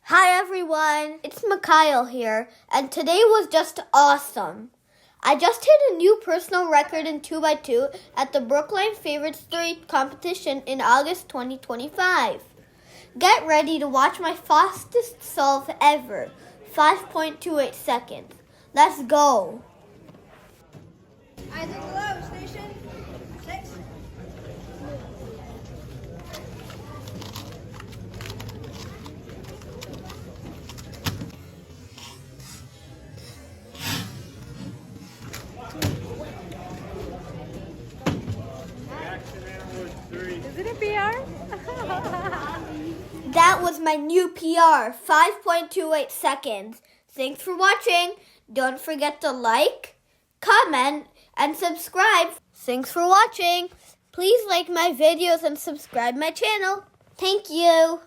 Hi everyone, it's Mekaeel here, and today was just awesome. I just hit a new personal record in 2x2 at the Brookline Favorites 3 competition in August 2025. Get ready to watch my fastest solve ever, 5.28 seconds. Let's go! Eyes on the low, station 6. Is it a PR? That was my new PR, 5.28 seconds. Thanks for watching. Don't forget to like, comment, and subscribe. Thanks for watching. Please like my videos and subscribe my channel. Thank you.